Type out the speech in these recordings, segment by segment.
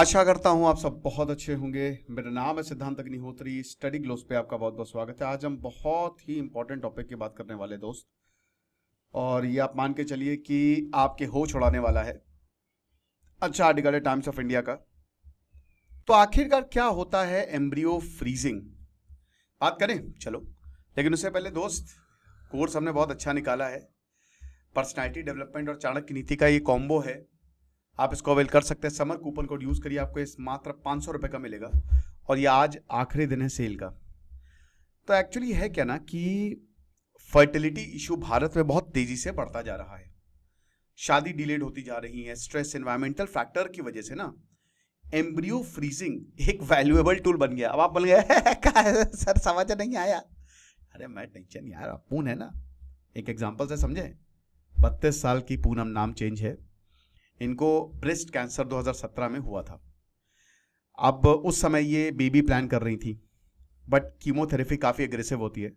आशा करता हूँ आप सब बहुत अच्छे होंगे। मेरा नाम है सिद्धांत अग्निहोत्री। स्टडी ग्लोस पे आपका बहुत बहुत स्वागत है। आज हम बहुत ही इंपॉर्टेंट टॉपिक की बात करने वाले हैं दोस्त, और ये आप मान के चलिए कि आपके होश उड़ाने वाला है। अच्छा आर्टिकल है टाइम्स ऑफ इंडिया का। तो आखिरकार क्या होता है एम्ब्रियो फ्रीजिंग, बात करें चलो। लेकिन उससे पहले दोस्त, कोर्स हमने बहुत अच्छा निकाला है। पर्सनैलिटी डेवलपमेंट और चाणक्य नीति का ये कॉम्बो है, आप इसको अवेल कर सकते हैं। समर कूपन कोड यूज करिए, आपको इस मात्र 500 रुपये का मिलेगा, और ये आज आखिरी दिन है सेल का। तो एक्चुअली है क्या ना कि फर्टिलिटी इशू भारत में बहुत तेजी से बढ़ता जा रहा है। शादी डिलेड होती जा रही है, स्ट्रेस, एनवायरमेंटल फैक्टर की वजह से ना एम्ब्रियो फ्रीजिंग एक वैल्यूएबल टूल बन गया। अब आप बोल गए सर समझ नहीं आया। अरे मैं टेंशन यार, पून है ना, एक एग्जांपल से समझे। 32 साल की पूनम, नाम चेंज है, इनको ब्रेस्ट कैंसर 2017 में हुआ था। अब उस समय ये बेबी प्लान कर रही थी, बट कीमोथेरेपी काफ़ी एग्रेसिव होती है,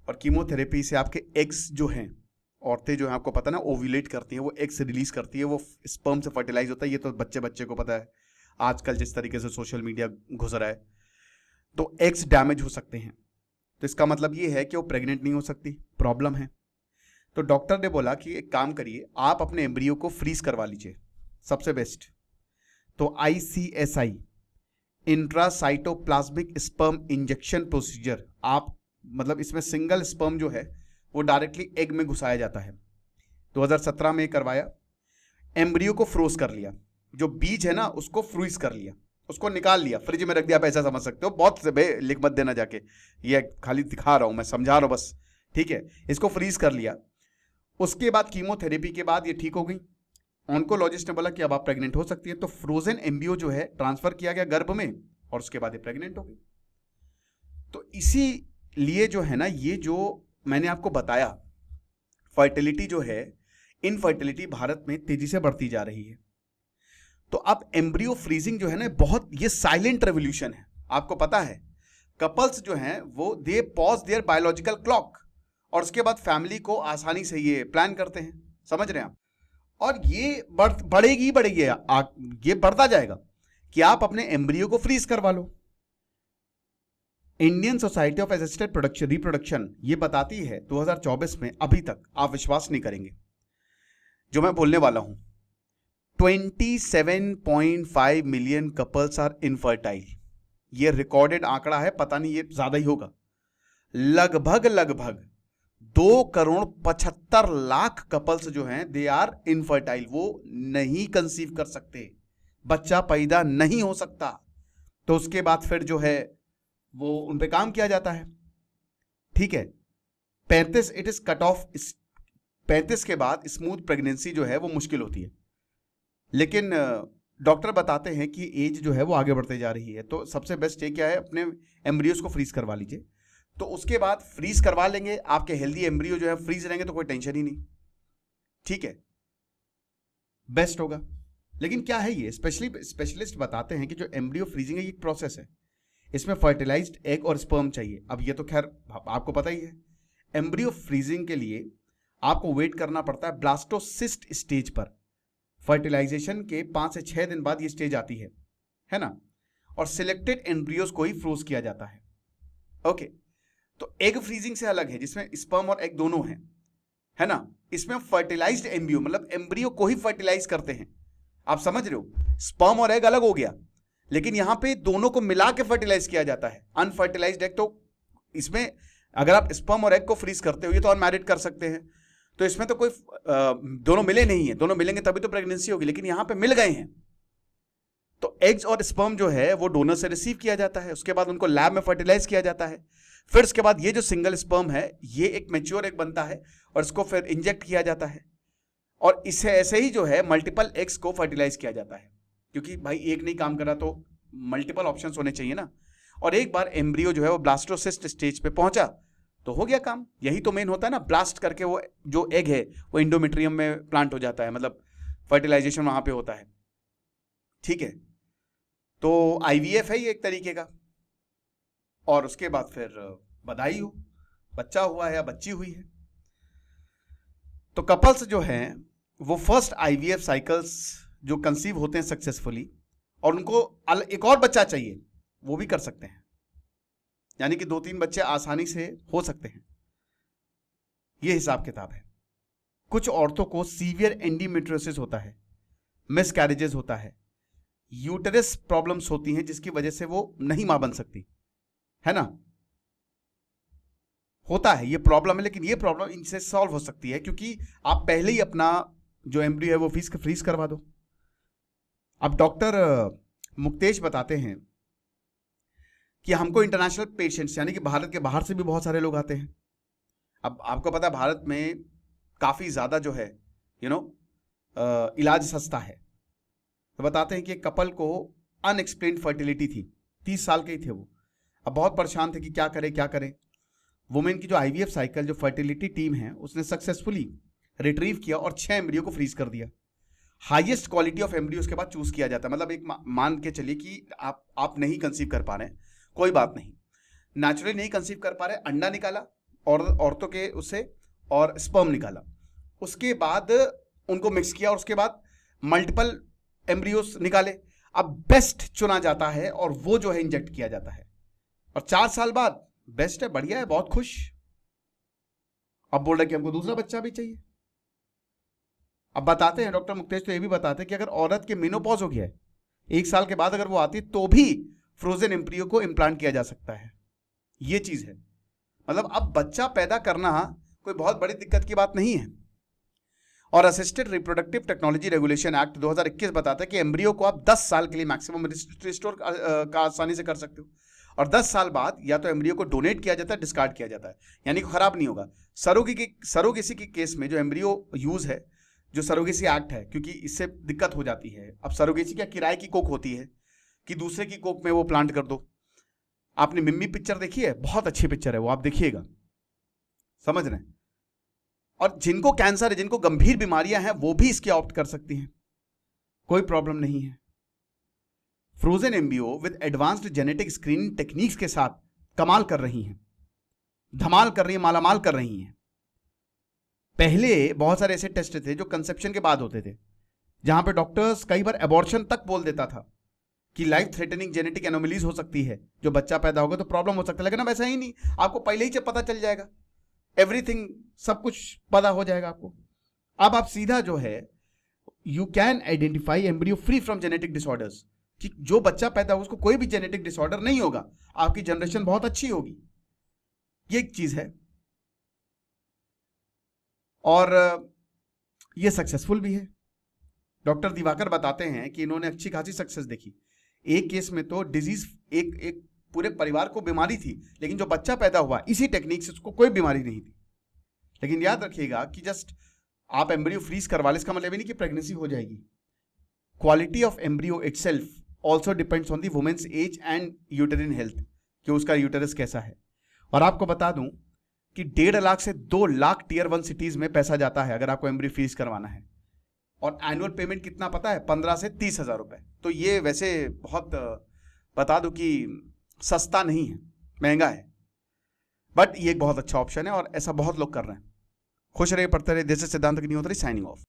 और कीमोथेरेपी से आपके एग्स जो हैं, औरतें जो हैं आपको पता ना ओव्यूलेट करती हैं, वो एग्स रिलीज करती है, वो स्पर्म से फर्टिलाइज होता है। ये तो बच्चे को पता है, आजकल जिस तरीके से सोशल मीडिया घुस रहा है, तो एग्स डैमेज हो सकते हैं। तो इसका मतलब ये है कि वो प्रेग्नेंट नहीं हो सकती, प्रॉब्लम है। तो डॉक्टर ने बोला कि एक काम करिए, आप अपने एम्ब्रियो को फ्रीज करवा लीजिए, सबसे बेस्ट। तो ICSI, intracytoplasmic sperm injection procedure, आप मतलब इसमें सिंगल स्पर्म जो है वो डायरेक्टली एग में घुसाया जाता है। 2017 में करवाया, एम्ब्रियो को फ्रोज कर लिया, जो बीज है ना उसको फ्रीज कर लिया, उसको निकाल लिया, फ्रिज में रख दिया। आप ऐसा समझ सकते हो, बहुत से लिख मत देना जाके, ये खाली दिखा रहा हूं मैं, समझा रहा हूं बस, ठीक है। इसको फ्रीज कर लिया। उसके बाद कीमोथेरेपी के बाद ये ठीक हो गई। ऑन्कोलॉजिस्ट ने बोला कि अब आप प्रेग्नेंट हो सकती है। तो फ्रोजन एम्ब्रियो जो है ट्रांसफर किया गया गर्भ में, और उसके बाद ये प्रेग्नेंट हो गई। तो इसीलिए जो है ना, ये जो मैंने आपको बताया, फर्टिलिटी जो है, इनफर्टिलिटी भारत में तेजी से बढ़ती जा रही है। तो अब एम्ब्रियो फ्रीजिंग जो है ना, बहुत ये साइलेंट रेवोल्यूशन है। आपको पता है, कपल्स जो हैं वो दे पॉज देयर बायोलॉजिकल क्लॉक, और उसके बाद फैमिली को आसानी से ये प्लान करते हैं, समझ रहे हैं आप। और ये बढ़ेगी ये बढ़ता जाएगा कि आप अपने एम्ब्रियो को फ्रीज करवा लो। Indian society of assisted reproduction ये बताती है 2024 में, अभी तक आप विश्वास नहीं करेंगे जो मैं बोलने वाला हूं, 27.5 मिलियन कपल्स आर इनफर्टाइल। ये रिकॉर्डेड आंकड़ा है, पता नहीं ये ज्यादा ही होगा। लगभग 2,75,00,000 कपल्स जो हैं दे आर इनफर्टाइल, वो नहीं कंसीव कर सकते, बच्चा पैदा नहीं हो सकता। तो उसके बाद फिर जो है वो उन पे काम किया जाता है, ठीक है। 35 इट इज कट ऑफ, 35 के बाद स्मूथ प्रेगनेंसी जो है वो मुश्किल होती है। लेकिन डॉक्टर बताते हैं कि एज जो है वो आगे बढ़ते जा रही है। तो सबसे बेस्ट ये क्या है, अपने एम्ब्रियोज को फ्रीज करवा लीजिए। तो उसके बाद फ्रीज करवा लेंगे, आपके हेल्दी एम्ब्रियो जो है फ्रीज रहेंगे, तो कोई टेंशन ही नहीं, ठीक है, बेस्ट होगा। लेकिन क्या है ये, स्पेशलिस्ट बताते हैं कि जो एम्ब्रियो फ्रीजिंग है ये एक प्रोसेस है, इसमें फर्टिलाइज्ड एग और स्पर्म चाहिए। अब ये तो खैर आपको पता ही है। एम्ब्रियो फ्रीजिंग के लिए आपको वेट करना पड़ता है ब्लास्टोसिस्ट स्टेज पर। फर्टिलाइजेशन के 5 से 6 दिन बाद ये स्टेज आती है ना, और सिलेक्टेड एम्ब्रियोज को ही फ्रोज किया जाता है, ओके। तो एग फ्रीजिंग से अलग है, जिसमें स्पर्म और एग दोनों हैं, है ना। इसमें फर्टिलाइज्ड एम्ब्रियो, मतलब एम्ब्रियो को ही फर्टिलाइज करते हैं, आप समझ रहे हो। स्पर्म और एग अलग हो गया, लेकिन यहां पे दोनों को मिला के फर्टिलाइज किया जाता है, अनफर्टिलाइज्ड एग। तो इसमें अगर आप स्पर्म और एग को फ्रीज करते हो, ये तो अनमैरिड कर सकते हैं, तो इसमें तो कोई दोनों मिले नहीं है, दोनों मिलेंगे तभी तो प्रेगनेंसी होगी, लेकिन यहां पे मिल गए हैं। तो एग्स और स्पर्म जो है वो डोनर से रिसीव किया जाता है, उसके बाद उनको लैब में फर्टिलाइज किया जाता है। फिर उसके बाद ये जो सिंगल स्पर्म है ये एक मैच्योर एग बनता है, और इसको फिर इंजेक्ट किया जाता है, और इसे ऐसे ही जो है मल्टीपल एग्स को फर्टिलाइज किया जाता है, क्योंकि भाई एक नहीं काम कर रहा तो मल्टीपल ऑप्शंस होने चाहिए ना। और एक बार एम्ब्रियो जो है वो ब्लास्टोसिस्ट स्टेज पे पहुंचा तो हो गया काम। यही तो मेन होता है ना, ब्लास्ट करके वो जो एग है वो इंडोमेट्रियम में प्लांट हो जाता है, मतलब फर्टिलाइजेशन वहां पे होता है, ठीक है। तो IVF है ये एक तरीके का, और उसके बाद फिर बधाई हो, बच्चा हुआ है या बच्ची हुई है। तो कपल्स जो हैं वो फर्स्ट IVF साइकिल्स जो कंसीव होते हैं सक्सेसफुली, और उनको एक और बच्चा चाहिए, वो भी कर सकते हैं। यानी कि 2-3 बच्चे आसानी से हो सकते हैं। ये हिसाब किताब है। कुछ औरतों को सीवियर एंडोमेट्रियोसिस होता है, मिसकैरेजेस होता है, यूटेरस प्रॉब्लम्स होती हैं जिसकी वजह से वो नहीं मां बन सकती, है ना। होता है, ये प्रॉब्लम है, लेकिन ये प्रॉब्लम इनसे सॉल्व हो सकती है क्योंकि आप पहले ही अपना जो एम्ब्रियो है वो फ्रीज करवा दो। अब डॉक्टर मुक्तेश बताते हैं कि हमको इंटरनेशनल पेशेंट्स यानी कि भारत के बाहर से भी बहुत सारे लोग आते हैं। अब आपको पता है भारत में काफ़ी ज़्यादा जो है इलाज सस्ता है। तो बताते हैं कि एक कपल को अनएक्सप्लेन्ड फर्टिलिटी थी, 30 साल के ही थे वो। अब बहुत परेशान थे कि क्या करें। वुमेन की जो IVF साइकिल, जो फर्टिलिटी टीम है, उसने सक्सेसफुली रिट्रीव किया और 6 एम्ब्रियो को फ्रीज कर दिया। हाईएस्ट क्वालिटी ऑफ एम्ब्रियो उसके बाद चूज किया जाता है। मतलब एक मान के चलिए कि आप नहीं कंसीव कर पा रहे हैं, कोई बात नहीं, नेचुरली नहीं कंसीव कर पा रहे, अंडा निकाला और औरतों के उससे और स्पर्म निकाला, उसके बाद उनको मिक्स किया और उसके बाद मल्टीपल एम्ब्रियोस निकाले। अब बेस्ट चुना जाता है और वो जो है इंजेक्ट किया जाता है और 4 साल बाद बेस्ट है, बढ़िया है, बहुत खुश। अब बोल रहे कि हमको दूसरा बच्चा भी चाहिए। अब बताते हैं डॉक्टर मुक्तेश तो ये भी बताते हैं कि अगर औरत के मेनोपॉज हो गया है, 1 साल के बाद अगर वो आती है तो भी फ्रोजन एम्ब्रियो को इम्प्लांट किया जा सकता है। ये चीज है, मतलब अब बच्चा पैदा करना कोई बहुत बड़ी दिक्कत की बात नहीं है। और assisted reproductive technology regulation act 2021 बताता है कि एम्ब्रियो को आप 10 साल के लिए मैक्सिमम रिस्टोर का आसानी से कर सकते हो और 10 साल बाद या तो एम्ब्रियो को डोनेट किया जाता है, डिस्कार्ड किया जाता है, यानी कि खराब नहीं होगा। सरोगेसी के केस में जो एम्ब्रियो यूज है, जो सरोगेसी एक्ट है, क्योंकि इससे दिक्कत हो जाती है। अब सरोगेसी क्या किराए की कोख होती है कि दूसरे की कोख में वो प्लांट कर दो। आपने मिम्मी पिक्चर देखी है, बहुत अच्छी पिक्चर है वो, आप देखिएगा, समझ रहे हैं। और जिनको कैंसर है, जिनको गंभीर बीमारियां हैं, वो भी इसके ऑप्ट कर सकती हैं, कोई प्रॉब्लम नहीं है। Frozen embryo with advanced genetic screening techniques के साथ कमाल कर रही हैं, धमाल कर रही हैं, मालामाल कर रही हैं। पहले बहुत सारे ऐसे टेस्ट थे जो कंसेप्शन के बाद होते थे, जहां पे डॉक्टर्स कई बार एबॉर्शन तक बोल देता था कि लाइफ थ्रेटनिंग जेनेटिक एनोमलीज हो सकती है, जो बच्चा पैदा होगा तो प्रॉब्लम हो सकता है। लेकिन अब ऐसा ही नहीं, आपको पहले ही पता चल जाएगा, एवरीथिंग, सब कुछ पता हो जाएगा आपको। अब आप सीधा जो है you can identify embryo free from genetic disorders, कि जो बच्चा पैदा हो उसको कोई भी जेनेटिक डिसऑर्डर नहीं होगा, आपकी जनरेशन बहुत अच्छी होगी। ये एक चीज है और ये सक्सेसफुल भी है। डॉक्टर दिवाकर बताते हैं कि इन्होंने अच्छी खासी सक्सेस देखी। एक केस में तो डिजीज, एक पूरे परिवार को बीमारी थी, लेकिन जो बच्चा पैदा हुआ इसी टेक्निक से उसको कोई बीमारी नहीं थी। लेकिन याद रखिएगा कि जस्ट आप एम्ब्रियो फ्रीज करवा ले, इसका मतलब ये नहीं कि प्रेगनेंसी हो जाएगी। Quality of embryo itself also depends on the women's age and uterine health, कि उसका यूटेरस कैसा है। और आपको बता दूं कि 1.5 लाख से 2 लाख Tier 1 सिटीज में पैसा जाता है अगर आपको एम्ब्रियो फ्रीज करवाना है। और एनुअल पेमेंट कितना पता है? 15 से 30 हजार रुपए। तो ये वैसे बहुत, बता दूं कि सस्ता नहीं है, महंगा है, बट ये एक बहुत अच्छा ऑप्शन है और ऐसा बहुत लोग कर रहे हैं। खुश रहिए, पढ़ते रहिए। दिस इज सिद्धांत अग्निहोत्री साइनिंग ऑफ।